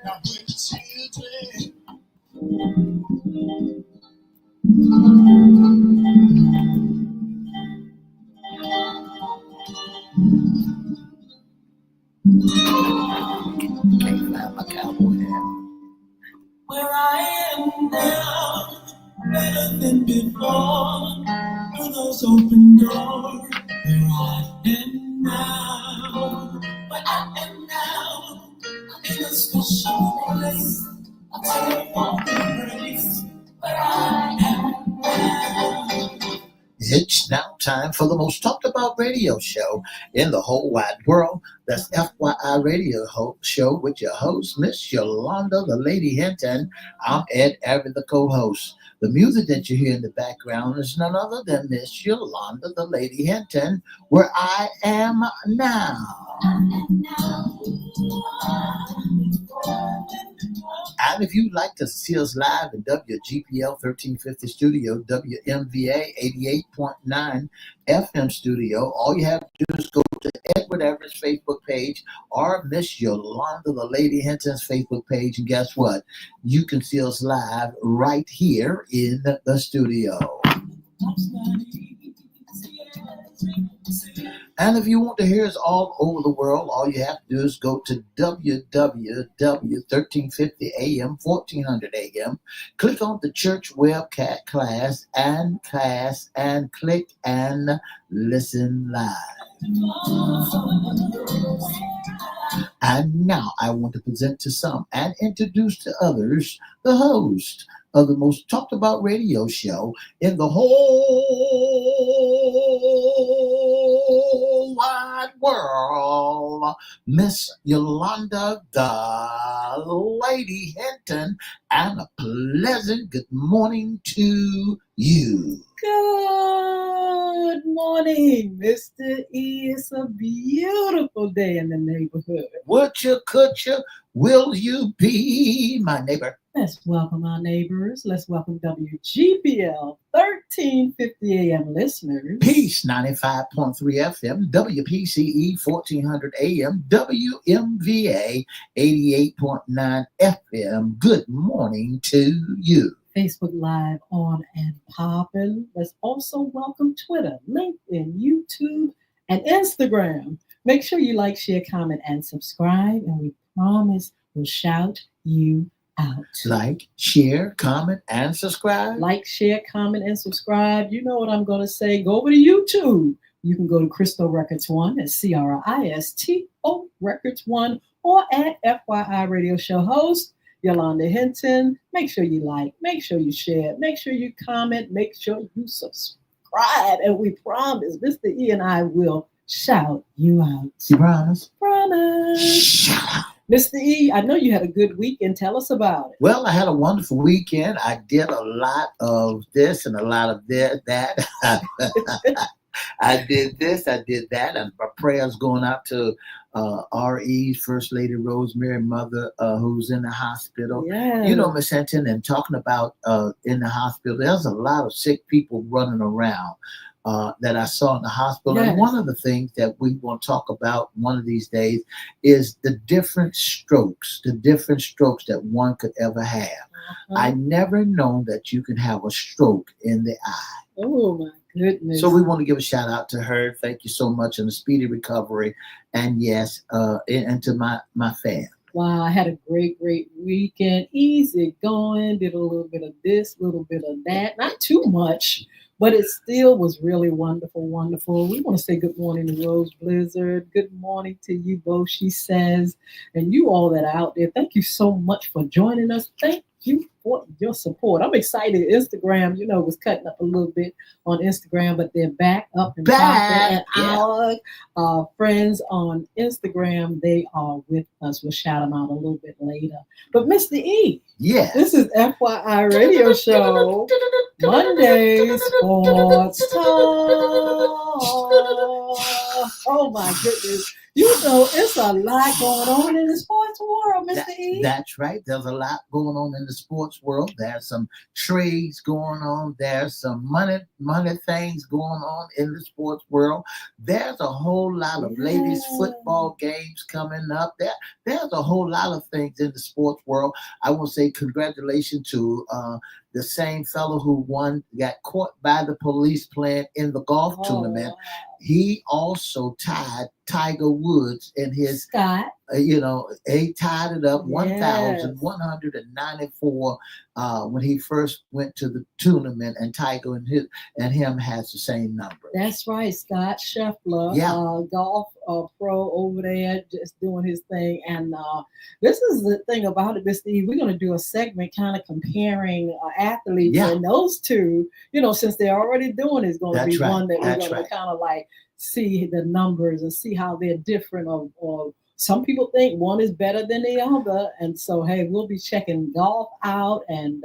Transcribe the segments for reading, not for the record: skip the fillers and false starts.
Can't find my cowboy hat. Where I am now, better than before. For those open doors, where I am now, where I am now, in a special place. I'll tell you all the grace, where I am now. It's now time for the most talked about radio show in the whole wide world. That's FYI Radio Show with your host, Miss Yolanda, the Lady Hinton. I'm Ed Everett, the co-host. The music that you hear in the background is none other than Miss Yolanda, the Lady Hinton, where I am now. And if you'd like to see us live in WGPL 1350 Studio, WMVA 88.9 FM Studio, all you have to do is go to Edward Everett's Facebook page or Miss Yolanda, the Lady Hinton's Facebook page. And guess what? You can see us live right here in the studio. And if you want to hear us all over the world, all you have to do is go to www.1350am, 1400 AM, click on the church webcast class, and click and listen live. And now I want to present to some and introduce to others the host of the most talked about radio show in the whole wide world, Miss Yolanda, the Lady Hinton, and a pleasant good morning to you. Good morning, Mr. E. It's a beautiful day in the neighborhood. Would you, could you, will you be my neighbor? Let's welcome our neighbors. Let's welcome WGPL 1350 AM listeners. Peace 95.3 FM, WPCE 1400 AM, WMVA 88.9 FM. Good morning to you. Facebook Live on and popping. Let's also welcome Twitter, LinkedIn, YouTube, and Instagram. Make sure you like, share, comment, and subscribe. And we promise we'll shout you out. Like, share, comment, and subscribe. Like, share, comment, and subscribe. You know what I'm going to say. Go over to YouTube. You can go to Crystal Records 1 at CRISTO Records 1 or at FYI Radio Show host Yolanda Hinton. Make sure you like, make sure you share, make sure you comment, make sure you subscribe. And we promise Mr. E and I will shout you out. You promise? Promise. Shout out. Mr. E, I know you had a good weekend. Tell us about it. Well, I had a wonderful weekend. I did a lot of this and a lot of that. I did this, I did that, and my prayers going out to RE's First Lady Rosemary, mother, who's in the hospital. Yeah. You know, Miss Hinton, and talking about in the hospital, there's a lot of sick people running around that I saw in the hospital. Yes. And one of the things that we want to talk about one of these days is the different strokes that one could ever have. Uh-huh. I never known that you can have a stroke in the eye. Oh, my goodness. So we want to give a shout out to her. Thank you so much, and a speedy recovery. And yes, and to my family. Wow, I had a great weekend. Easy going. Did a little bit of this, a little bit of that. Not too much, but it still was really wonderful. We want to say good morning to Rose Blizzard. Good morning to you both, she says. And you all that are out there, thank you so much for joining us. Thank you for your support. I'm excited. Instagram, was cutting up a little bit on Instagram, but they're back up and popping. And our friends on Instagram, they are with us. We'll shout them out a little bit later. But Mr. E, this is FYI Radio Show, Monday Sports Talk. Oh my goodness. You know, it's a lot going on in the sports world, Mr. E. That's right. There's a lot going on in the sports world. There's some trades going on. There's some money things going on in the sports world. There's a whole lot of ladies football games coming up. There's a whole lot of things in the sports world. I will say congratulations to the same fellow who got caught by the police playing in the golf tournament. He also tied Tiger Woods in his Scott. He tied it up Yes. 1,194 when he first went to the tournament, and Tiger and him has the same number. That's right, Scott Scheffler, golf pro over there, just doing his thing. And this is the thing about it, Mr. E. We're going to do a segment kind of comparing athletes, and those two, since they're already doing it, is going to be one that we're going to kind of like see the numbers and see how they're different, or some people think one is better than the other. And so, hey, we'll be checking golf out, and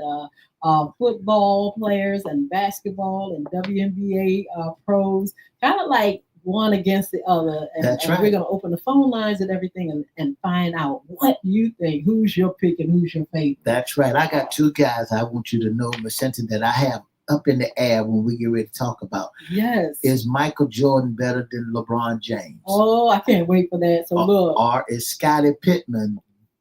football players and basketball and WNBA pros, kind of like one against the other. And we're going to open the phone lines and everything and find out what you think, who's your pick and who's your favorite. That's right. I got two guys I want you to know, Miss Hinton, that I have up in the air when we get ready to talk about. Yes. Is Michael Jordan better than LeBron James? Oh, I can't wait for that. So look. Or is Scottie Pippen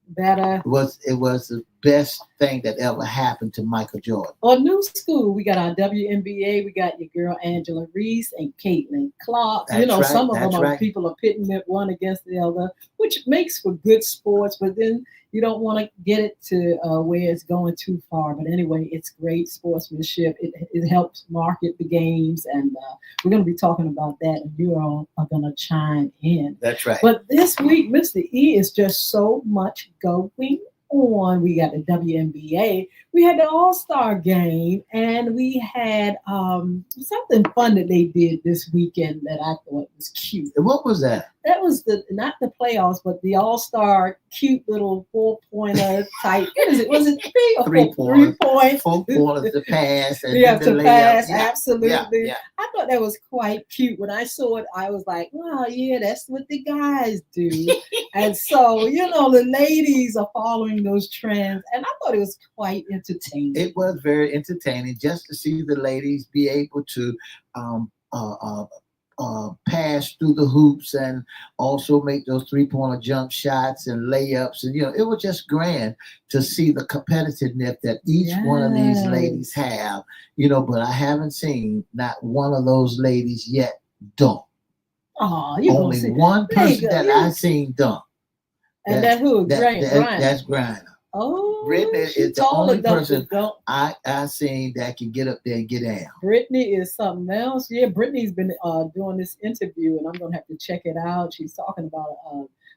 better? It was the best thing that ever happened to Michael Jordan. Or new school, we got our WNBA, we got your girl Angela Reese and Caitlin Clark. Some of them people are pitting it one against the other, which makes for good sports, but then you don't want to get it to where it's going too far. But anyway, it's great sportsmanship. It helps market the games, and we're going to be talking about that, and you all are going to chime in. That's right. But this week, Mr. E, is just so much going on. We got the WNBA, we had the All-Star game, and we had something fun that they did this weekend that I thought was cute. What was that? That was not the playoffs, but the All-Star cute little 4-pointer type. What is it? Was it 3 or 3 4? points. 3 points. 4 pointers to pass. And you have to pass, yeah. absolutely. Yeah. I thought that was quite cute. When I saw it, I was like, wow, yeah, that's what the guys do. And so, the ladies are following those trends, and I thought it was quite entertaining. It was very entertaining just to see the ladies be able to pass through the hoops and also make those 3-pointer jump shots and layups. And, it was just grand to see the competitiveness that each one of these ladies have, but I haven't seen not one of those ladies yet dunk. Only one person that I've seen dunk. And that's who? That's Griner. Oh, Brittany is the only person I seen that can get up there and get down. Brittany is something else. Yeah, Brittany's been doing this interview, and I'm going to have to check it out. She's talking about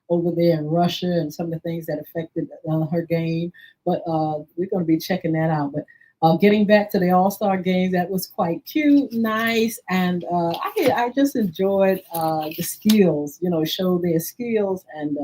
over there in Russia and some of the things that affected her game. But we're going to be checking that out. But getting back to the All-Star games, that was quite cute, nice, and I just enjoyed the skills, show their skills and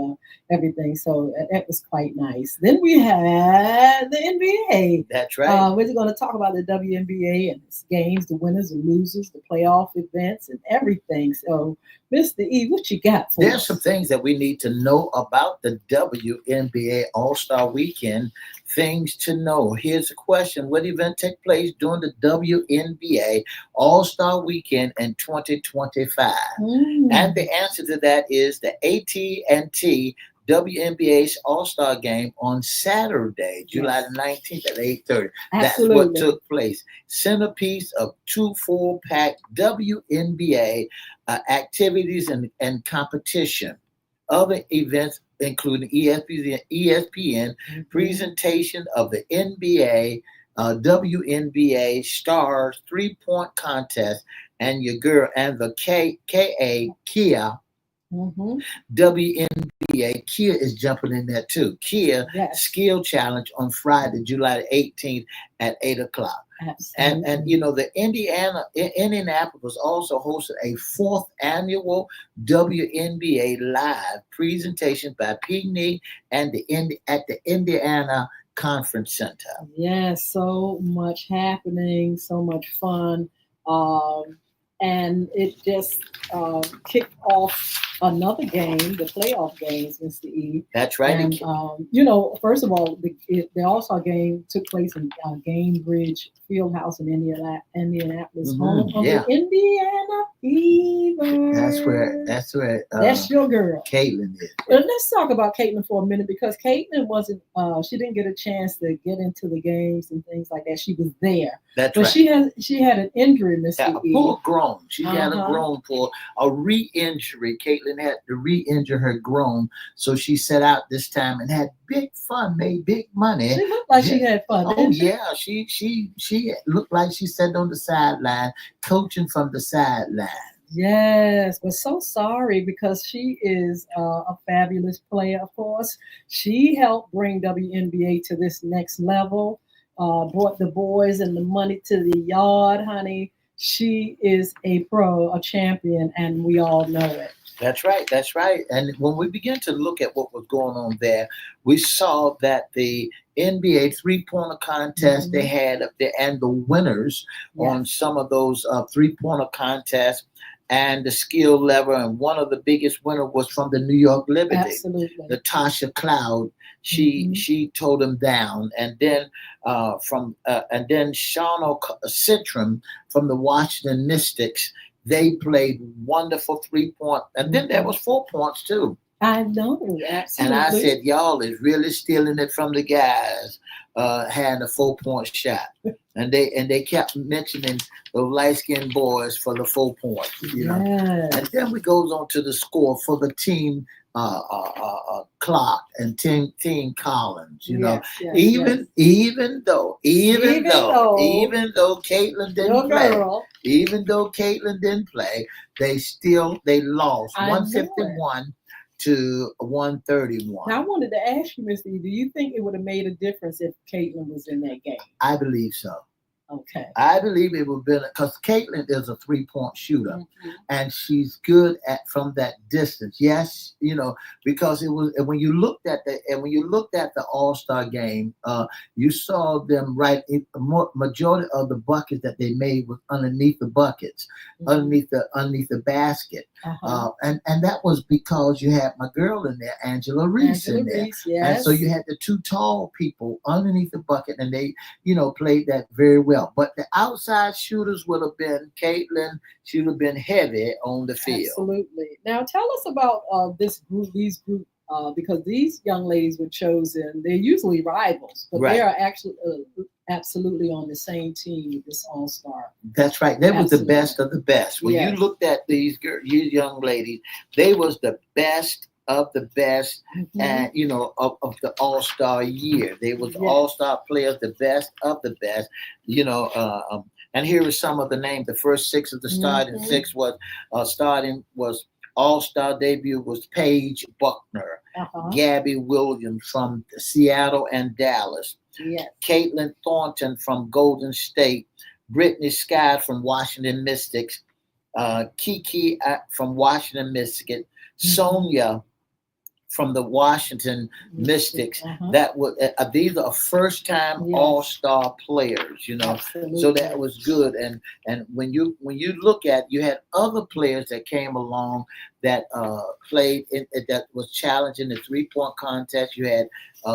everything. So that was quite nice. Then we had the NBA. That's right. We're going to talk about the WNBA and its games, the winners and losers, the playoff events, and everything. So, Mr. E, what you got for us? There's some things that we need to know about the WNBA All-Star Weekend. Things to know. Here's a question. What event took place during the WNBA All-Star Weekend in 2025? And the answer to that is the AT&T WNBA's All-Star Game on Saturday, July 19th at 8:30. That's what took place. Centerpiece of 2 full-pack WNBA activities and competition. Other events including ESPN presentation of the NBA, WNBA Stars 3-point contest, and your girl and the Kia. WNBA Kia is jumping in there too. Kia Skill Challenge on Friday, July 18th at 8:00. And the Indianapolis also hosted a 4th annual WNBA live presentation by Picnic and at the Indiana Conference Center. Yes, so much happening, so much fun. and it just kicked off another game, the playoff games, Mr. E. That's right. And first of all, the All Star game took place in Gainbridge Fieldhouse in Indianapolis, home of Yeah. the Indiana Fever. That's where That's your girl. Caitlin is. Well, let's talk about Caitlin for a minute because Caitlin wasn't. She didn't get a chance to get into the games and things like that. She was there, That's but right. she had an injury, Mr. Yeah, a E. full grown. She had a Uh-huh. grown for a re-injury. Caitlin had to re-injure her groin, so she set out this time and had big fun, made big money. She looked like she had fun. Oh Didn't she? yeah, she looked like she sat on the sideline, coaching from the sideline. Yes, but so sorry because she is a fabulous player, of course. She helped bring WNBA to this next level, brought the boys and the money to the yard, honey. She is a pro, a champion, and we all know it. That's right. That's right. And when we began to look at what was going on there, we saw that the NBA three-pointer contest they Mhm. had up there, and the winners on Yes, some of those three-pointer contests, and the skill level. And one of the biggest winner was from the New York Liberty, absolutely. Natasha Cloud. She Mhm. she towed him down, and then Shauna Citron from the Washington Mystics. They played wonderful 3 point, and then there Mhm. was 4 points too. I know, And I absolutely. said, y'all is really stealing it from the guys, had a 4 point shot, and they kept mentioning those light skinned boys for the 4 points. And Yes, then we goes on to the score for the team. Clark and Team Collins, yes, yes, yes. even Even though, though even though Caitlin didn't your play, girl, even though Caitlin didn't play, they lost I know it. 151 to Now, I 131. wanted to ask you, Mr. E, do you think it would have made a difference if Caitlin was in that game? I believe so. Okay. I believe it would be because Caitlin is a 3 point shooter, Mhm. and she's good at from that distance. Yes, because it was when you looked at the All Star game, you saw them right. Majority of the buckets that they made was underneath the buckets, Mhm. underneath the basket, Uh-huh. and that was because you had my girl in there, Angela Reese Angela in there, Reese, and so yes. you had the two tall people underneath the bucket, and they played that very well. But the outside shooters would have been Caitlin. She would have been heavy on the field. Absolutely. Now, tell us about these group, because these young ladies were chosen. They're usually rivals, but they Right. are actually absolutely on the same team with this All Star. That's right. They was the Absolutely. best of the best. When you Yes. looked at these young ladies, they was the best of the best, Mhm. and of the All Star year. They was Yes. All Star players, the best of the best. And here is some of the names. The first six of the starting Mhm. six was All Star debut was Paige Buckner, Uh-huh. Gabby Williams from Seattle and Dallas, Yes. Caitlin Thornton from Golden State, Brittany Sky from Washington Mystics, Kiki from Washington Mystics, Sonia from the Washington Mystics. Uh-huh. These are first time All Yes. Star players. So Absolutely. that was good. And when you look at, you had other players that came along that played that was challenging the 3 point contest. You had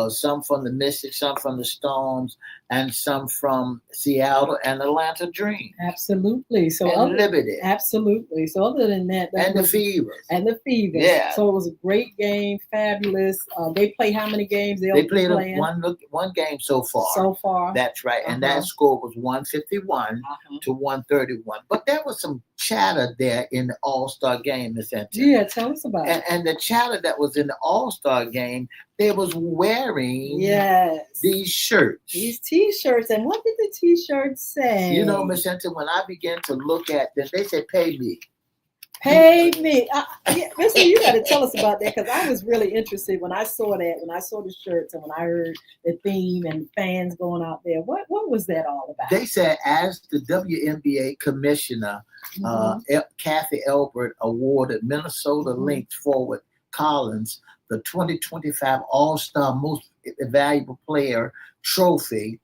some from the Mystics, some from the Storms, and some from Seattle and Atlanta Dream Absolutely. and Liberty Absolutely. So other than that, and the Fevers. and the Fevers. Yeah. So it was a great game, fabulous. They play how many games They they'll be played playing one game so far. so far? That's right, and Uh-huh. that score was 151 Uh-huh. to 131. But there was some chatter there in the All Star game, Miss Hinton. Yeah, tell us about it. And the chatter that was in the All Star game, they was wearing Yes. these shirts. These T-shirts. And what did the T-shirts say? Miss Hinton, when I began to look at them, they said, "Pay me." Pay me. Listen, you got to tell us about that because I was really interested when I saw that, when I saw the shirts and when I heard the theme and fans going out there. What was that all about? They said, as the WNBA commissioner, Kathy Elbert awarded Minnesota Lynx forward Collins the 2025 All-Star Most Valuable Player trophy,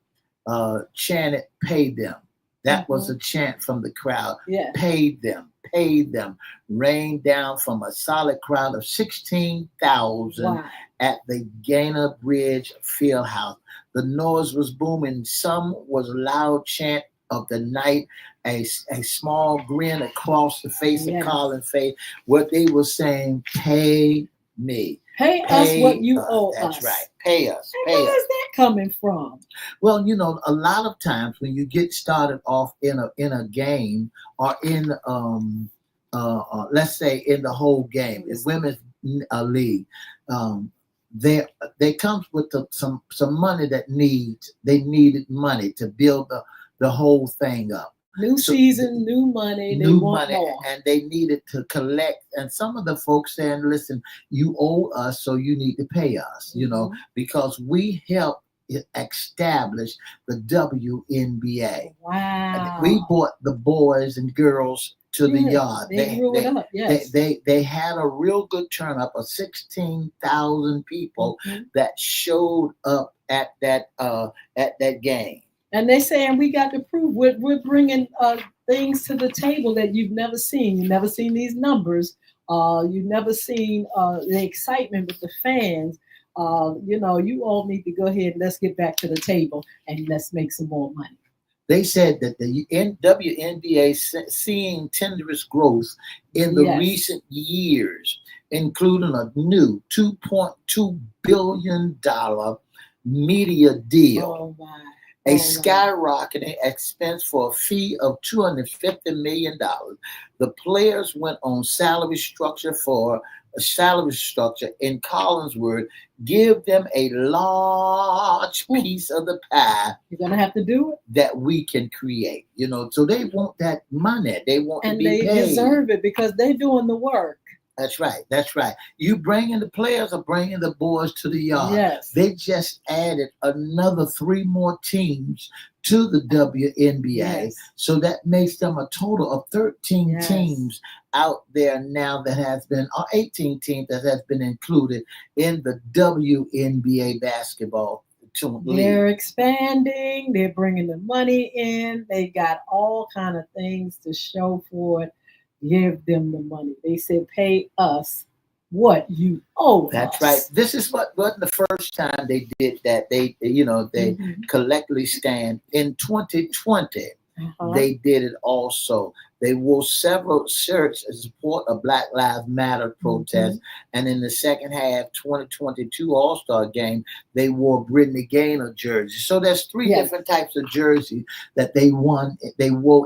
Janet paid them. That was a chant from the crowd. Yeah. Paid them, rained down from a solid crowd of 16,000 Wow. at the Gainer Bridge Fieldhouse. The noise was booming. Some was loud chant of the night, a small grin across the face of Yes. Colin's face. What they were saying, pay me. Pay us what you owe That's us. right. Pay us. And Pay where us. is that coming from? Well, a lot of times when you get started off in a game or in let's say in the whole game in women's league, there they comes with some money they needed money to build the whole thing up. New So season, new money. They new want money, more. and they needed to collect. And some of the folks saying, "Listen, you owe us, so you need to pay us." Because we helped establish the WNBA. And we Wow. brought the boys and girls to the Yeah, yard. they grew it up. Yes. They had a real good turn up of 16,000 people Mhm. that showed up at that game. And they saying we got to prove we're bringing things to the table that you've never seen. You've never seen these numbers. You've never seen the excitement with the fans. You all need to go ahead and let's get back to the table and let's make some more money. They said that the WNBA seeing tenderous growth in the Yes. recent years, including a new $2.2 billion media deal, Oh my. a Oh my. skyrocketing expense for a fee of $250 million. The players went on salary structure, in Collins' word, give them a large piece of the pie You're gonna have to do it. that we can create. So they want that money. They want to And be they paid. deserve it because they're doing the work. That's right. That's right. You bringing the players or bringing the boys to the yard. Yes. They just added another 3 more teams to the WNBA. Yes. So that makes them a total of 13 Yes. teams out there now that has been, or 18 teams that has been included in the WNBA basketball league. They're expanding. They're bringing the money in. They got all kind of things to show for it. Give them the money. They said, pay us what you owe That's us. right. This is what wasn't the first time they did that. They collectively stand. In 2020, they did it also. They wore several shirts in support of Black Lives Matter protests. And in the second half 2022 All-Star game, they wore Brittany Gaynor jerseys. So there's 3 different types of jerseys that they wore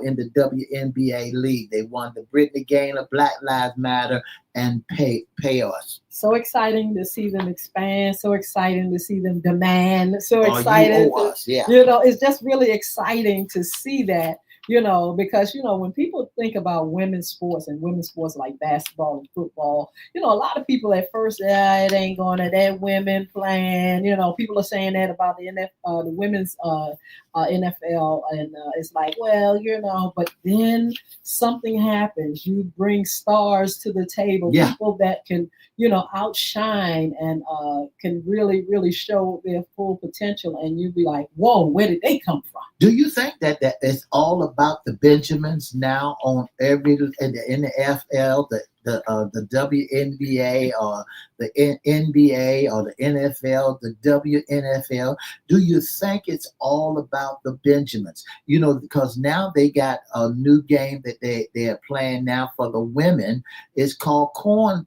in the WNBA league. They won the Brittany Gaynor, Black Lives Matter, and pay us. So exciting to see them expand. So exciting to see them demand. So excited. You owe us. Yeah. It's just really exciting to see that. Because when people think about women's sports and women's sports like basketball and football, a lot of people at first, it ain't going to that women playing. People are saying that about the women's NFL, and it's like, well, but then something happens. You bring stars to the table, people that can, outshine and can really, really show their full potential, and you'd be like, whoa, where did they come from? Do you think that it's all about the Benjamins now on in the NFL, the WNBA or the NBA or the NFL, the WNFL? Do you think it's all about the Benjamins? Because now they got a new game that they're playing now for the women. It's called corn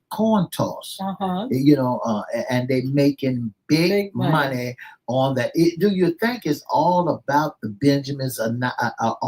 toss. And they're making big money on that. Do you think it's all about the Benjamins or not,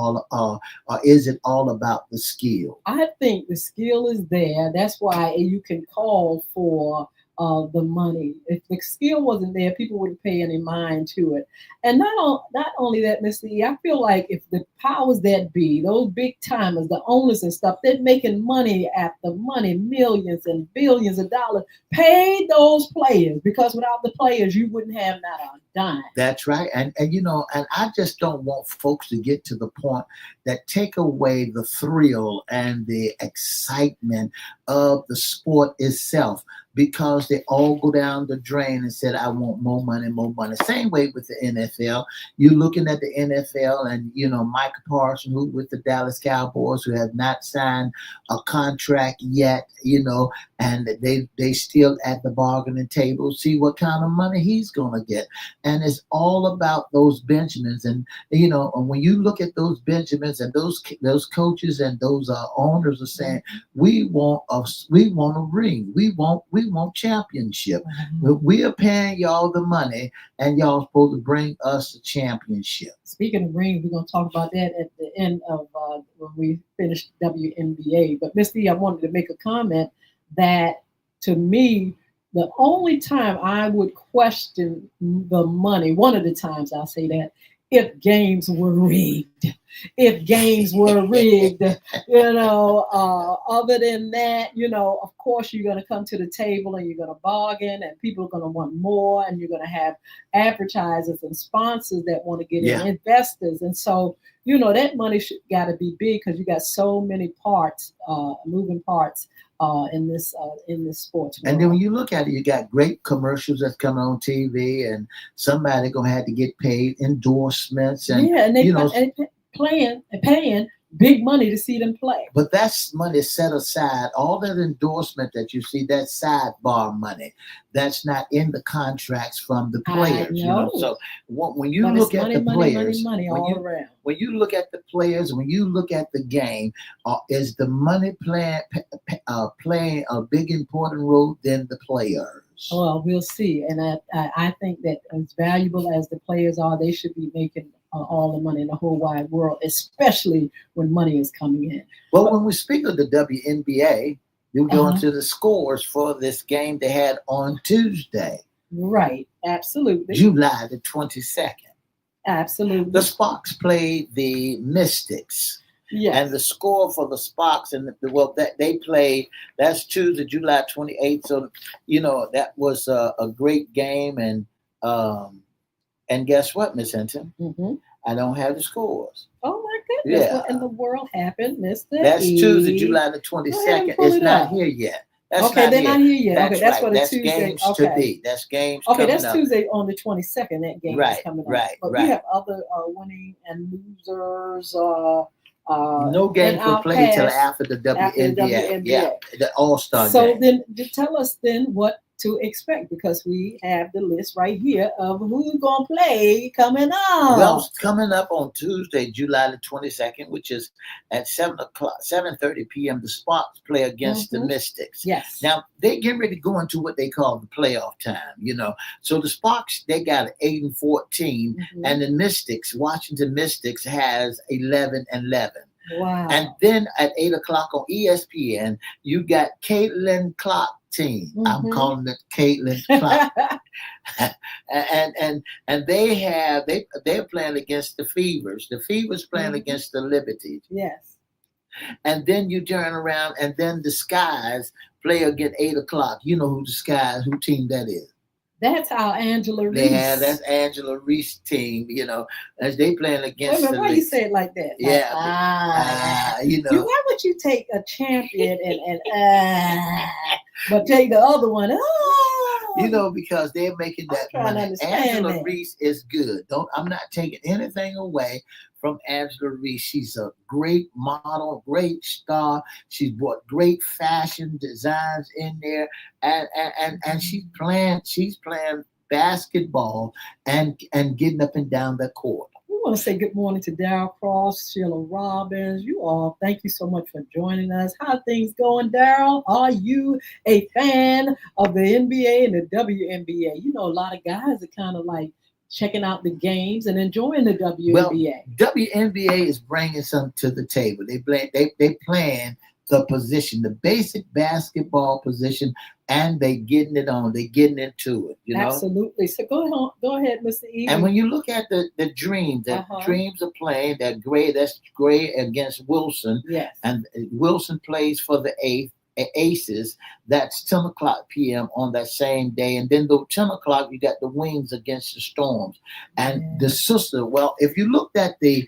or is it all about the skill? I think the skill is there. That's why you can call for the money. If the skill wasn't there, people wouldn't pay any mind to it. And not only that, Mr. E, I feel like if the powers that be, those big timers, the owners and stuff, they're making money after money, millions and billions of dollars, pay those players, because without the players, you wouldn't have not a dime. That's right. And I just don't want folks to get to the point that take away the thrill and the excitement of the sport itself. because they all go down the drain and said, I want more money, more money. Same way with the NFL. You're looking at the NFL and, Micah Parsons, who with the Dallas Cowboys, who have not signed a contract yet, and they still at the bargaining table, see what kind of money he's going to get. And it's all about those Benjamins. And, and when you look at those Benjamins and those coaches and those owners are saying, we want a ring. We want championship. We are paying y'all the money and y'all supposed to bring us the championship. Speaking of rings, we're going to talk about that at the end of when we finish WNBA. But Miss D, I wanted to make a comment that to me, the only time I would question the money, one of the times I'll say that, if games were rigged. If games were rigged, other than that, of course you're going to come to the table and you're going to bargain and people are going to want more and you're going to have advertisers and sponsors that want to get in, investors. And so, that money got to be big because you got so many parts, moving parts in this sports world. And then when you look at it, you got great commercials that's coming on TV, and somebody gonna have to get paid endorsements, and paying big money to see them play. But that's money set aside. All that endorsement that you see, that sidebar money, that's not in the contracts from the players. So when you look at the players, when you look at the players, when you look at the game, is the money playing a big important role than the players? Well, we'll see. And I think that as valuable as the players are, they should be making all the money in the whole wide world, especially when money is coming in. Well, when we speak of the WNBA, you go into the scores for this game they had on Tuesday. Right, absolutely. July the 22nd. Absolutely. The Sparks played the Mystics. Yes. And the score for the Sparks that they played, that's Tuesday, July 28th. So, that was a great game. And guess what, Miss Hinton? Mm-hmm. I don't have the scores. Oh my goodness! Yeah. What in the world happened, Mr. That's Tuesday, July the 22nd. It's not here yet. That's okay, they're not here yet. That's that's right. for the That's Tuesday. Games to be. That's games. Okay, that's up. Tuesday on the 22nd. That game is coming up. But we have other winning and losers. No games were played till after the WNBA. Yeah, the All-Star game. So then, tell us then what to expect, because we have the list right here of who's going to play coming up. Well, it's coming up on Tuesday, July the 22nd, which is at 7:30 p.m. The Sparks play against the Mystics. Yes. Now, they get ready to go into what they call the playoff time, So the Sparks, they got 8-14, and the Mystics, Washington Mystics, has 11-11. Wow. And then at 8 o'clock on ESPN, you got Caitlin Clark team. I'm calling it Caitlin Clark. and they're playing against the Fevers. The Fevers playing against the Liberties. Yes. And then you turn around and then the Skies play again 8 o'clock. You know who the Skies, who team that is. That's our Angela Reese. Yeah, that's Angela Reese team, as they playing against the why you say it like that? Yeah. Why would you take a champion and but take the other one? Because they're making that money. Angela Reese is good. I'm not taking anything away from Angela Reese. She's a great model, great star. She's brought great fashion designs in there, and she's playing basketball and getting up and down the court. We want to say good morning to Darryl Cross, Sheila Robbins. You all, thank you so much for joining us. How are things going, Darryl? Are you a fan of the NBA and the WNBA? A lot of guys are kind of like checking out the games and enjoying the WNBA. Well, WNBA is bringing something to the table. They playing the position, the basic basketball position, and they getting it on. They getting into it. Absolutely. So go ahead, Mr. E. And when you look at the Dreams, Dreams are playing. That's Gray against Wilson. Yes. And Wilson plays for the Aces. That's 10 o'clock p.m. on that same day. And then the 10 o'clock, you got the Wings against the Storms. And the sister, well, if you looked at the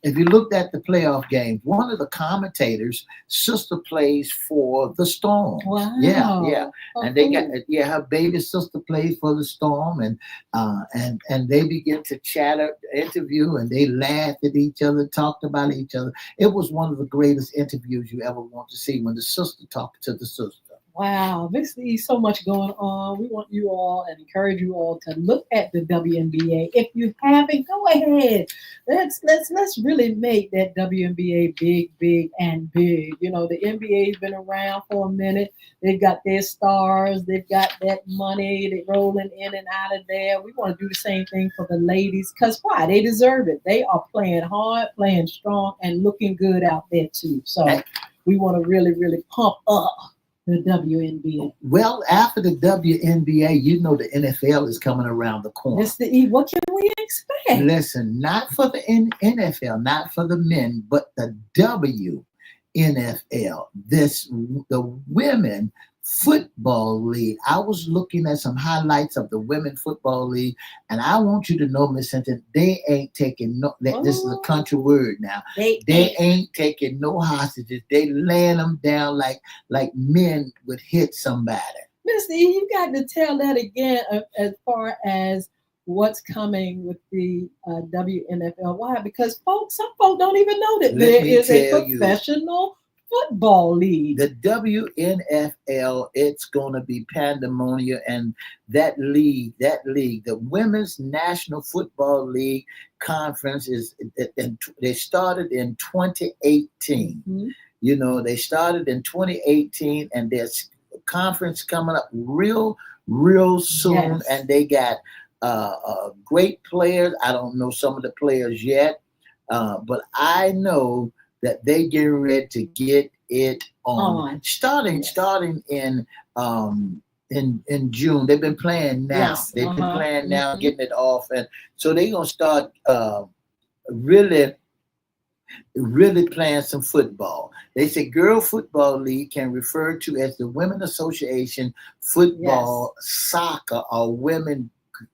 if you looked at the playoff games, one of the commentators' sister plays for the Storm. Wow. Yeah. Oh, And they got cool. her baby sister plays for the Storm, and they begin to chatter, interview, and they laughed at each other, talked about each other. It was one of the greatest interviews you ever want to see when the sister talked to the sister. Wow, there's so much going on. We want you all and encourage you all to look at the WNBA. If you haven't, go ahead. Let's really make that WNBA big, big, and big. You know, the NBA's been around for a minute. They've got their stars. They've got that money. They're rolling in and out of there. We want to do the same thing for the ladies because why? They deserve it. They are playing hard, playing strong, and looking good out there too. So we want to really, really pump up the WNBA. Well, after the WNBA, you know the NFL is coming around the corner. It's the what can we expect? Listen, not for the NFL, not for the men, but the WNFL. The women football league. I was looking at some highlights of the women football league, and I want you to know, Miss Hinton, they ain't taking no. This is a country word now. They ain't taking no hostages. They laying them down like men would hit somebody. Miss E, you got to tell that again as far as what's coming with the WNFL. Why? Because some folks don't even know that there is a professional football league. The WNFL, it's going to be pandemonium, and that league, the Women's National Football League Conference they started in 2018. Mm-hmm. You know, they started in 2018, and there's a conference coming up real soon, yes. And they got great players. I don't know some of the players yet, but I know that they getting ready to get it on. Starting in June. They've been playing now. Yes. They've been playing now, getting it off, and so they're gonna start really playing some football. They say Girl Football League can refer to as the Women Association Football, Soccer, or Women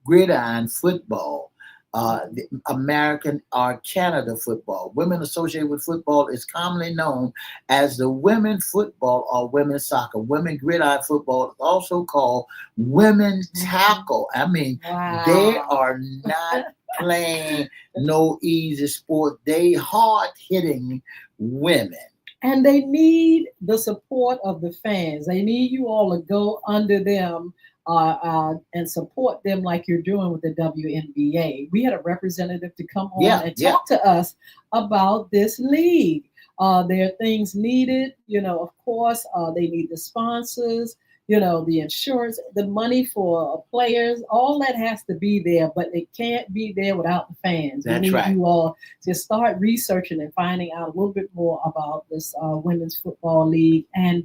Gridiron Football. The American or Canada football. Women associated with football is commonly known as the women football or women's soccer. Women gridiron football is also called women tackle. I mean, They are not playing no easy sport. They hard-hitting women. And they need the support of the fans. They need you all to go under them and support them like you're doing with the WNBA. We had a representative to come on and talk to us about this league. There are things needed, of course, they need the sponsors, the insurance, the money for players, all that has to be there, but it can't be there without the fans. That's we need right. You all to start researching and finding out a little bit more about this women's football league and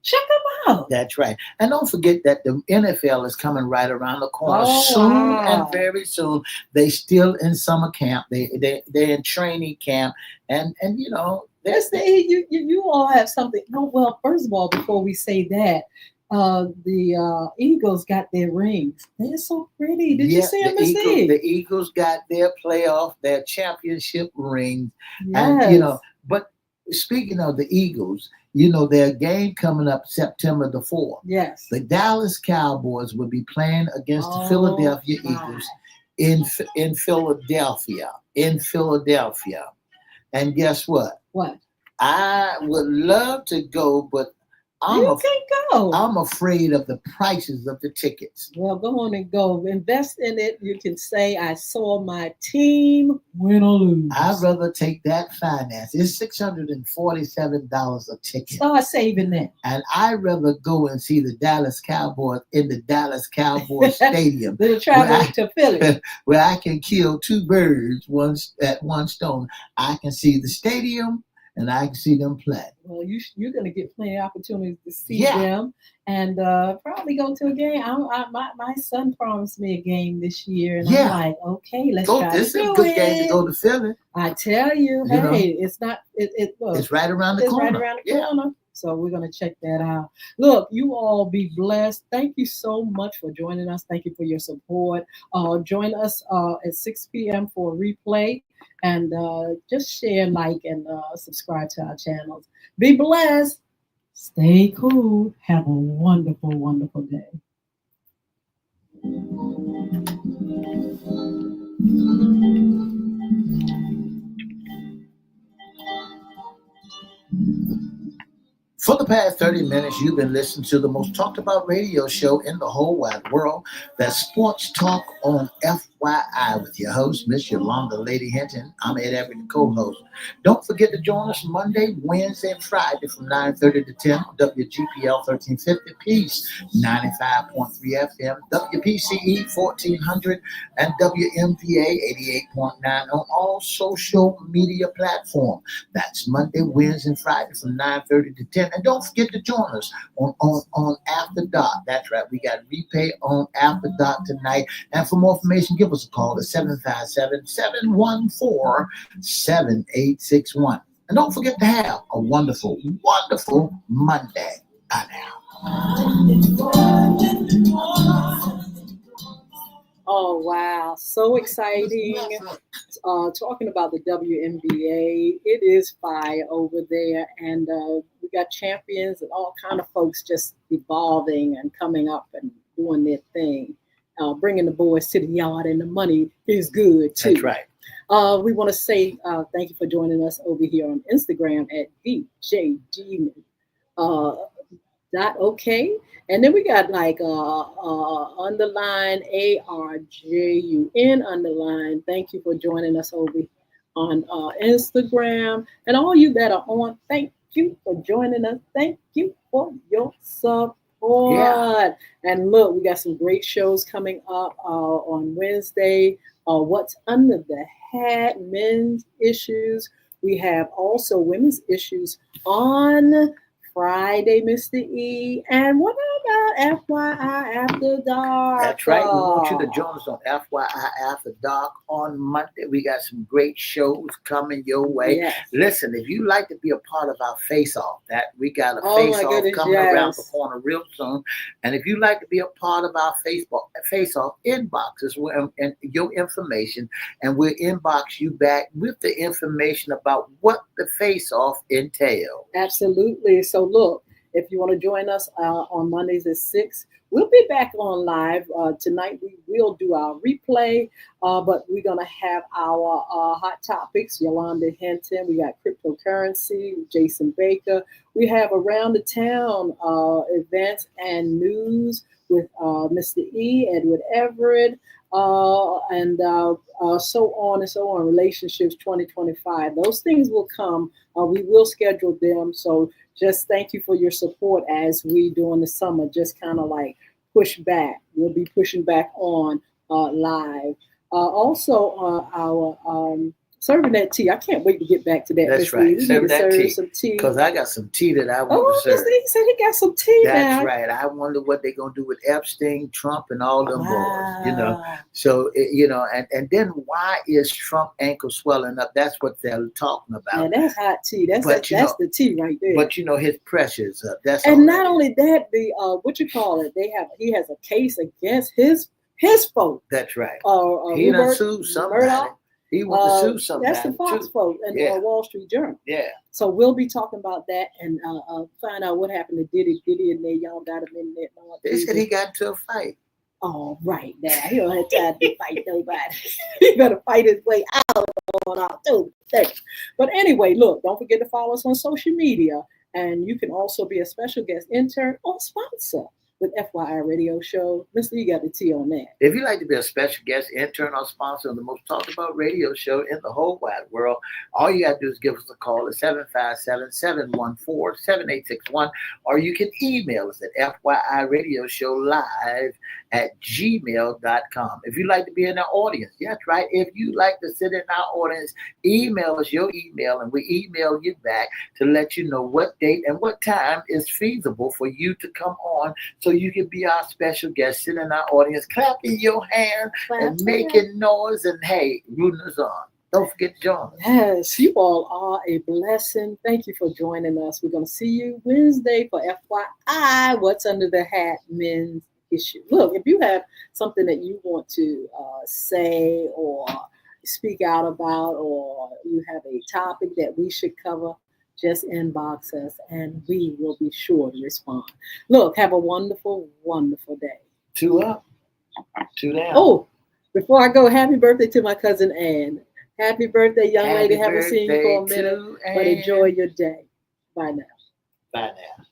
check them out. That's right. And don't forget that the NFL is coming right around the corner soon and very soon. They still in summer camp. They're in training camp. And you all have something. No, well, first of all, before we say that, the Eagles got their rings. They're so pretty. Did you see them? The Eagles got their championship rings. Yes. And, but speaking of the Eagles, their game coming up September the 4th. Yes. The Dallas Cowboys will be playing against the Philadelphia Eagles in Philadelphia. And guess what? What? I would love to go, but you can't go. I'm afraid of the prices of the tickets. Well, go on and go. Invest in it. You can say, I saw my team win or lose. I'd rather take that finance. It's $647 a ticket. Start saving that. And I'd rather go and see the Dallas Cowboys in the Dallas Cowboys Stadium. They're traveling to Philly. Where I can kill two birds at one stone. I can see the stadium, and I can see them play. Well, you're going to get plenty of opportunities to see them and probably go to a game. My son promised me a game this year, and I'm like, okay, let's try to do it. This is a good game to go to Philly. I tell you, hey, it's not. It's right around the corner. Right around the corner. So we're going to check that out. Look, you all be blessed. Thank you so much for joining us. Thank you for your support. Join us at 6 p.m. for a replay. And just share, like, and subscribe to our channels. Be blessed. Stay cool. Have a wonderful, wonderful day. For the past 30 minutes, you've been listening to the most talked about radio show in the whole wide world. That's Sports Talk on FYI with your host, Miss Yolanda Lady Hinton. I'm Ed Everett, the co-host. Don't forget to join us Monday, Wednesday, and Friday from 9:30 to 10 on WGPL 1350 Peace, 95.3 FM, WPCE 1400, and WMVA 88.9 on all social media platforms. That's Monday, Wednesday, and Friday from 9:30 to 10. And don't forget to join us on After Dark. That's right. We got replay on After Dark tonight. And for more information, give us a call at 757-714-7861. And don't forget to have a wonderful, wonderful Monday. Bye now. Oh, wow. So exciting. Talking about the WNBA, it is fire over there. And we got champions and all kind of folks just evolving and coming up and doing their thing. Bringing the boys to the yard, and the money is good, too. That's right. We want to say thank you for joining us over here on Instagram at DJG. .ok, and then we got like underline ARJUN underline. Thank you for joining us over on Instagram, and all you that are on, thank you for joining us. Thank you for your support. Yeah. And look, we got some great shows coming up on Wednesday. What's under the hat? Men's issues. We have also women's issues on Friday, Mr. E. And what about FYI After Dark? That's right. We want you to join us on FYI After Dark on Monday. We got some great shows coming your way. Yes. Listen, if you like to be a part of our face-off, that we got a face-off coming around the corner real soon. And if you like to be a part of our face-off, inbox us and your information, and we'll inbox you back with the information about what the face-off entails. Absolutely. So look, if you want to join us on Mondays at 6, we'll be back on live. Tonight we will do our replay, but we're going to have our hot topics. Yolanda Hinton, we got cryptocurrency, Jason Baker. We have around the town events and news with Mr. E, Edward Everett, and so on and so on. Relationships 2025. Those things will come. We will schedule them. So just thank you for your support as we during the summer just kind of like push back. We'll be pushing back on live. Also, our serving that tea. I can't wait to get back to that. That's right. Serve that tea. Some tea. Because I got some tea that I want to serve. He said he got some tea. That's now. right. I wonder what they're going to do with Epstein, Trump, and all them boys, you know. So, you know, and then why is Trump ankle swelling up? That's what they're talking about. Man, that's hot tea. That's the tea right there. But, you know, his pressure's up. That's and not only that, the what you call it, he has a case against his folk. That's right. He done sued somebody. He wants to sue somebody. That's the Fox folk and Wall Street Journal. Yeah. So we'll be talking about that and find out what happened to Diddy and there. Y'all got him in there. They said he got into a fight. Oh, right now. He don't have time to fight nobody. He better fight his way out on October 3rd. But anyway, look, don't forget to follow us on social media. And you can also be a special guest intern or sponsor with FYI Radio Show. Mr. You got the tea on that. If you'd like to be a special guest, intern, or sponsor of the most talked about radio show in the whole wide world, all you got to do is give us a call at 757-714-7861, or you can email us at FYIRadiosHowLive@gmail.com. If you'd like to be in our audience, that's right. If you'd like to sit in our audience, email us your email, and we email you back to let you know what date and what time is feasible for you to come on so you can be our special guest, sit in our audience, clapping your hands and making noise, and hey, rooting us on. Don't forget to join us. Yes, you all are a blessing. Thank you for joining us. We're going to see you Wednesday for FYI, What's Under the Hat Men's Issue. Look, if you have something that you want to say or speak out about, or you have a topic that we should cover, just inbox us and we will be sure to respond. Look, have a wonderful, wonderful day. 2 up, 2 down. Oh, before I go, happy birthday to my cousin Ann. Happy birthday, young lady. Haven't seen you for a minute, but enjoy your day. Bye now. Bye now.